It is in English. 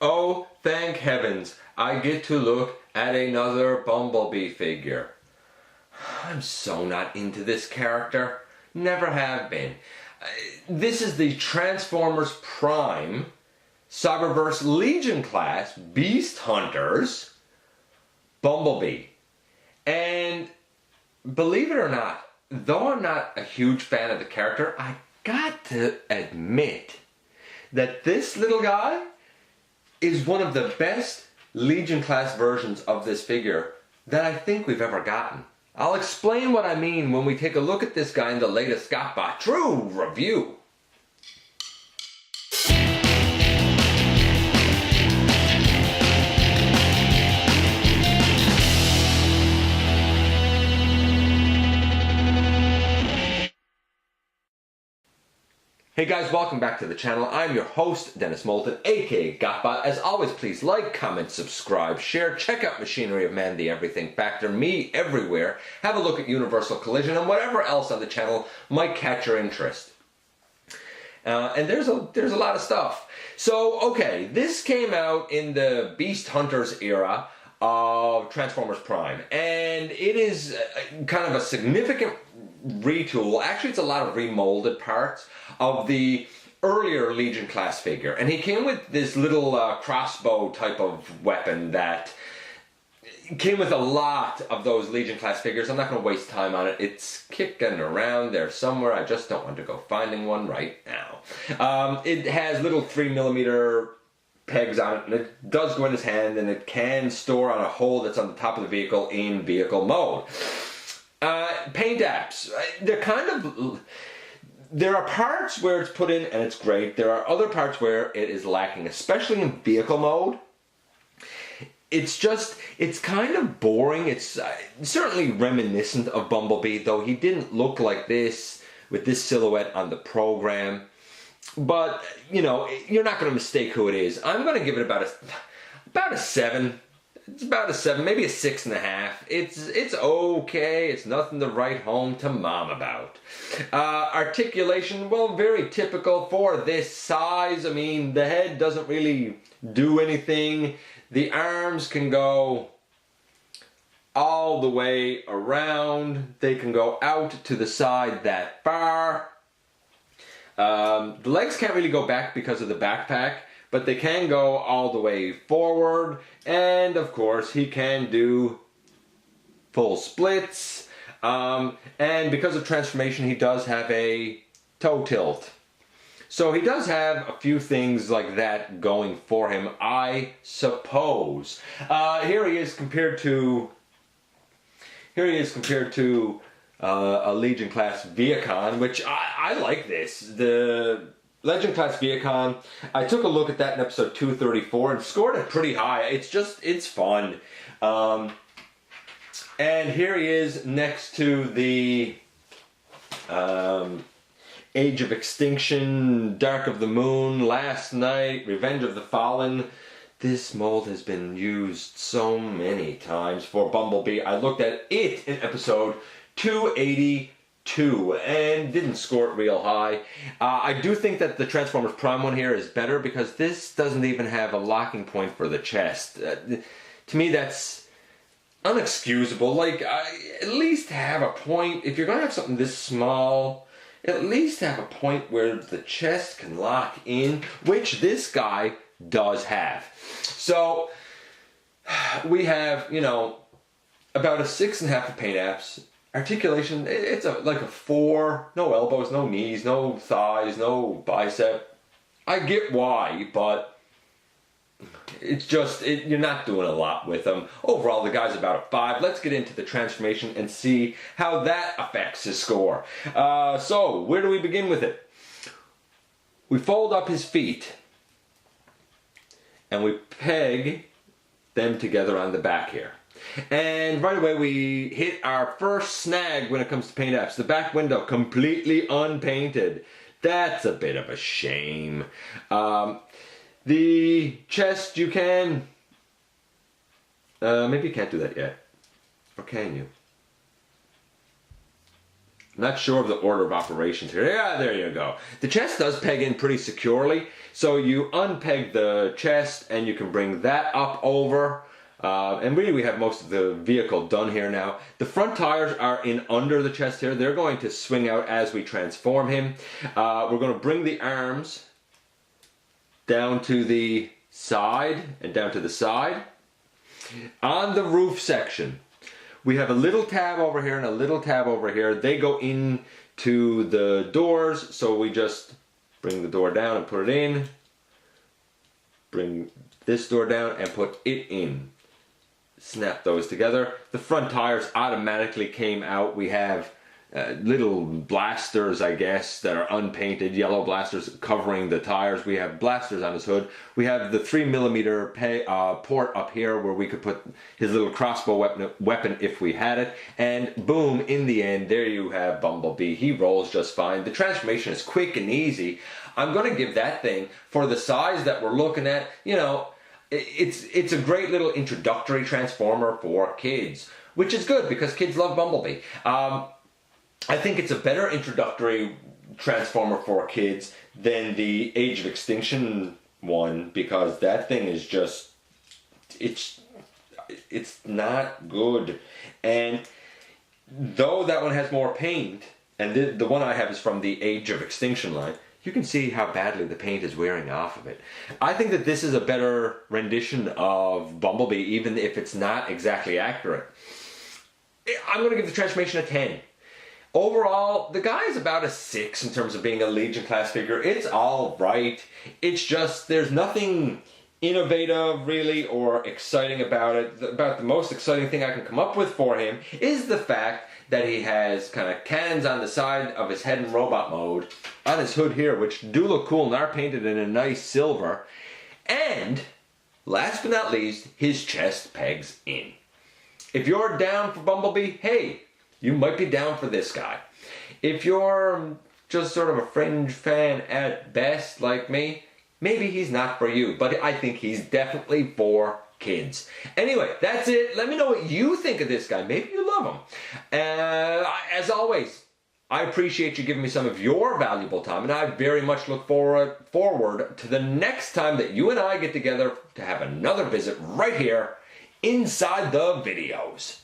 Oh, thank heavens, I get to look at another Bumblebee figure. I'm so not into this character. Never have been. This is the Transformers Prime Cyberverse Legion class Beast Hunters Bumblebee. And believe it or not, though I'm not a huge fan of the character, I got to admit that this little guy is one of the best Legion class versions of this figure that I think we've ever gotten. I'll explain what I mean when we take a look at this guy in the latest GotBot True Review. Hey guys, welcome back to the channel. I'm your host, Dennis Moulton, aka GotBot. As always, please like, comment, subscribe, share, check out Machinery of Man, the Everything Factor, me everywhere. Have a look at Universal Collision and whatever else on the channel might catch your interest. And there's a lot of stuff. So, okay, this came out in the Beast Hunters era of Transformers Prime, and it is kind of a significant retool. Actually, it's a lot of remolded parts of the earlier Legion class figure, and he came with this little crossbow type of weapon that came with a lot of those Legion class figures. I'm not going to waste time on it. It's kicking around there somewhere. I just don't want to go finding one right now. It has little 3mm pegs on it, and it does go in his hand, and it can store on a hole that's on the top of the vehicle in vehicle mode. Paint apps, they're kind of, there are parts where it's put in and it's great. There are other parts where it is lacking, especially in vehicle mode. It's kind of boring. It's certainly reminiscent of Bumblebee, though he didn't look like this with this silhouette on the program. But, you know, you're not going to mistake who it is. I'm going to give it about a 7. It's about a 7, maybe a 6.5. It's okay. It's nothing to write home to mom about. Articulation, well, very typical for this size. I mean, the head doesn't really do anything. The arms can go all the way around. They can go out to the side that far. The legs can't really go back because of the backpack, but they can go all the way forward, and of course he can do full splits, and because of transformation he does have a toe tilt. So he does have a few things like that going for him, I suppose. Here he is compared to a Legion class Viacon, which I like this. The Legion class Viacon, I took a look at that in episode 234 and scored it pretty high. It's fun. And here he is next to the Age of Extinction, Dark of the Moon, Last Night, Revenge of the Fallen. This mold has been used so many times for Bumblebee. I looked at it in episode 282 and didn't score it real high. I do think that the Transformers Prime one here is better because this doesn't even have a locking point for the chest. To me, that's unexcusable. Like, at least have a point. If you're going to have something this small, at least have a point where the chest can lock in, which this guy does have. So, we have, you know, about a 6.5 of paint apps. Articulation, it's like a 4. No elbows, no knees, no thighs, no bicep. I get why, but it's just, you're not doing a lot with them. Overall, the guy's about a 5. Let's get into the transformation and see how that affects his score. So, where do we begin with it? We fold up his feet, and we peg them together on the back here. And right away we hit our first snag when it comes to paint apps. The back window completely unpainted. That's a bit of a shame. The chest, you can... maybe you can't do that yet. Or can you? Not sure of the order of operations here. Yeah, there you go. The chest does peg in pretty securely. So you unpeg the chest and you can bring that up over. And really we have most of the vehicle done here now. The front tires are in under the chest here. They're going to swing out as we transform him. We're going to bring the arms down to the side and down to the side. On the roof section, we have a little tab over here and a little tab over here. They go into the doors, so we just bring the door down and put it in. Bring this door down and put it in. Snap those together. The front tires automatically came out. We have little blasters, I guess, that are unpainted, yellow blasters covering the tires. We have blasters on his hood. We have the 3mm port up here where we could put his little crossbow weapon if we had it. And boom, in the end, there you have Bumblebee. He rolls just fine. The transformation is quick and easy. I'm going to give that thing, for the size that we're looking at, you know, it's a great little introductory transformer for kids, which is good because kids love Bumblebee. I think it's a better introductory transformer for kids than the Age of Extinction one, because that thing is just, it's not good. And though that one has more paint, and the one I have is from the Age of Extinction line, you can see how badly the paint is wearing off of it. I think that this is a better rendition of Bumblebee, even if it's not exactly accurate. I'm going to give the transformation a 10. Overall, the guy is about a 6 in terms of being a Legion class figure. It's all right. It's just, there's nothing innovative really or exciting about it. About the most exciting thing I can come up with for him is the fact that he has kind of cannons on the side of his head in robot mode on his hood here, which do look cool and are painted in a nice silver. And last but not least, his chest pegs in. If you're down for Bumblebee, hey, you might be down for this guy. If you're just sort of a fringe fan at best, like me, maybe he's not for you, but I think he's definitely for kids. Anyway, that's it. Let me know what you think of this guy. Maybe you love him. As always, I appreciate you giving me some of your valuable time, and I very much look forward to the next time that you and I get together to have another visit right here inside the videos.